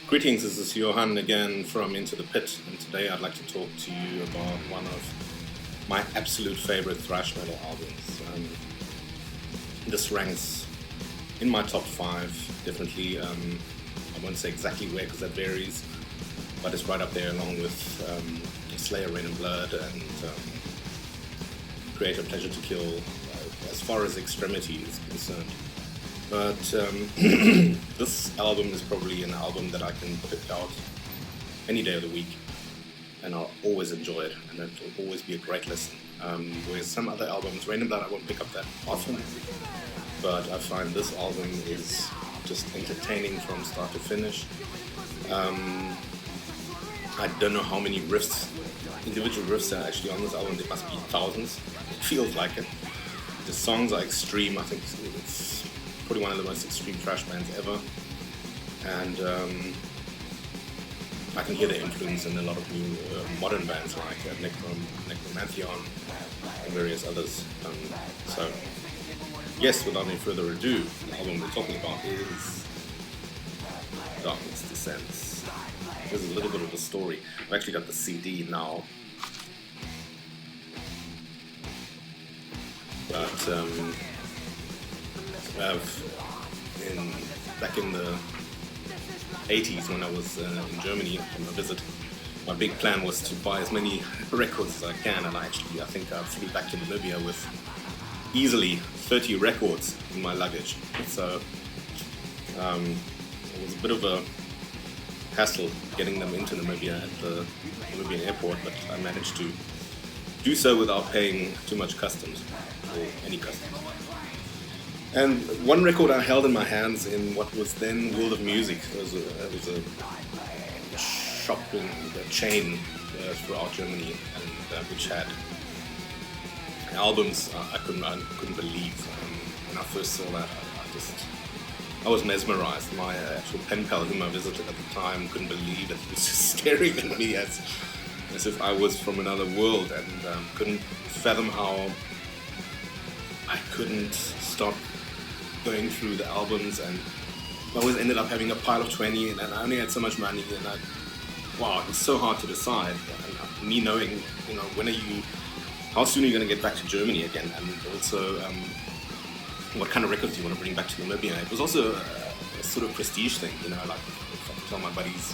Greetings, this is Johan again from Into the Pit, and today I'd like to talk to you about one of my absolute favorite thrash metal albums. This ranks in my top 5, definitely. I won't say exactly where because that varies, but it's right up there along with Slayer, Rain and Blood, and Creator, Pleasure to Kill, as far as Extremity is concerned. But this album is probably an album that I can pick out any day of the week, and I'll always enjoy it, and it will always be a great listen. Whereas some other albums, Rain and Blood, I won't pick up that often, but I find this album is just entertaining from start to finish. I don't know how many individual riffs are actually on this album. There must be thousands. It feels like it. The songs are extreme. I think it's probably one of the most extreme thrash bands ever, and I can hear the influence in a lot of new modern bands like Necromantheon and various others. So yes, without any further ado, the album we're talking about is Darkness Descends. There's a little bit of a story. I've actually got the CD now, but back in the 80s when I was in Germany on a visit, my big plan was to buy as many records as I can, and I think I flew back to Namibia with easily 30 records in my luggage. So it was a bit of a hassle getting them into Namibia at the Namibian airport, but I managed to do so without paying too much customs, or any customs. And one record I held in my hands in what was then World of Music. It was a shopping chain throughout Germany, and which had albums I couldn't believe. When I first saw that, I was mesmerized. My actual pen pal whom I visited at the time couldn't believe it. He was just staring at me as if I was from another world, and couldn't fathom how I couldn't stop going through the albums, and I always ended up having a pile of 20, and I only had so much money, and it was so hard to decide. And me knowing, how soon are you going to get back to Germany again, and also what kind of records do you want to bring back to Namibia? It was also a sort of prestige thing, like if I could tell my buddies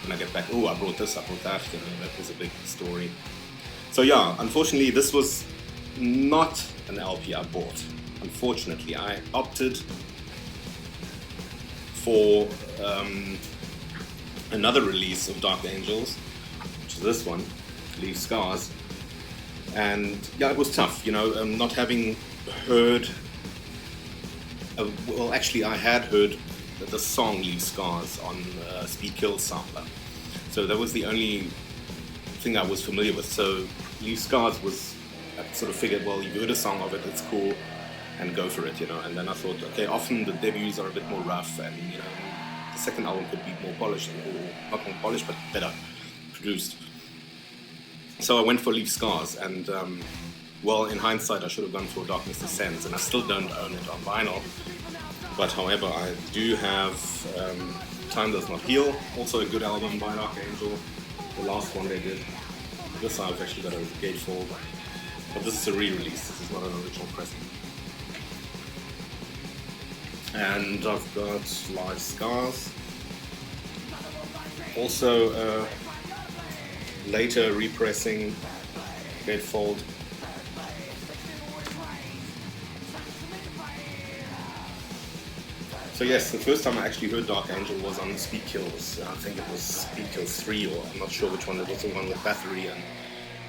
when I get back, oh, I brought this, I brought that, that was a big story. So yeah, unfortunately this was not an LP I bought. Unfortunately, I opted for another release of Dark Angels, which is this one, Leave Scars. And yeah, it was tough, not having heard. Well, actually, I had heard the song Leave Scars on Speed Kill sampler, so that was the only thing I was familiar with. So Leave Scars was, I sort of figured, well, you've heard a song of it, it's cool, and go for it, And then I thought, okay, often the debuts are a bit more rough, and the second album could be more polished, or not more polished, but better produced. So I went for Leave Scars, and well, in hindsight, I should have gone for Darkness Descends, and I still don't own it on vinyl. But however, I do have Time Does Not Heal, also a good album by Dark Angel, the last one they did. This I've actually got a gatefold, but this is a re-release, this is not an original pressing. And I've got Live Scars, also later repressing gatefold. So yes, the first time I actually heard Dark Angel was on Speed Kills. I think it was Speed Kills 3, or I'm not sure which one. It was the one with Battery and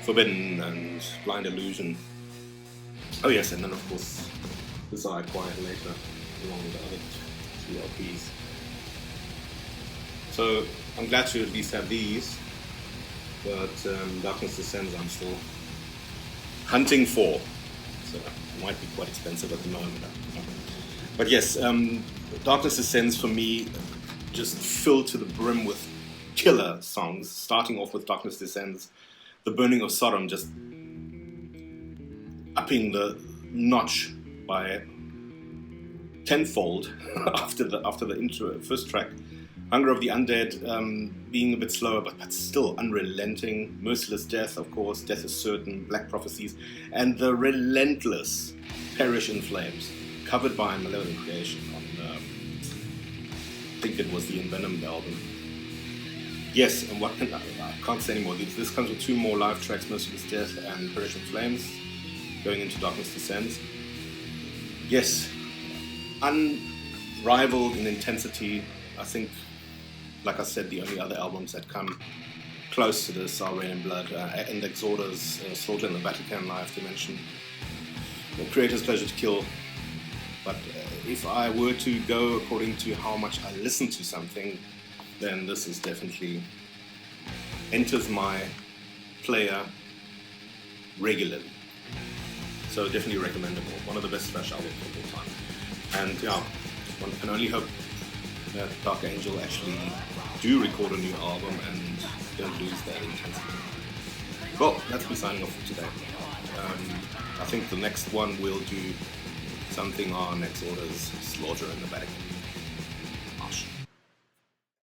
Forbidden and Blind Illusion. Oh yes, and then of course this I acquired later along with the other 2 LPs. So I'm glad to at least have these, but Darkness Descends I'm still hunting for, so it might be quite expensive at the moment. But yes, Darkness Descends for me just filled to the brim with killer songs, starting off with Darkness Descends, The Burning of Sodom, just upping the notch by tenfold after the intro, first track, Hunger of the Undead being a bit slower, but still unrelenting. Merciless Death, of course, Death is Certain, Black Prophecies, and the relentless Perish in Flames, covered by Malevolent Creation on, I think it was the Envenomed album. Yes, and I can't say anymore. This comes with 2 more live tracks, Merciless Death and Perish in Flames, going into Darkness Descends. Yes, unrivaled in intensity. I think, like I said, the only other albums that come close to this are Rain and Blood, and Exorder's Slaughter in the Vatican Live Dimension, the Creator's Pleasure to Kill. But if I were to go according to how much I listen to something, then this is definitely enters my player regularly. So definitely recommendable. One of the best thrash albums of all time. And yeah, one can only hope that Dark Angel actually do record a new album and don't lose that intensity. Well, that's me signing off for today. I think the next one will do something on Exorder's Slaughter in the Vatican.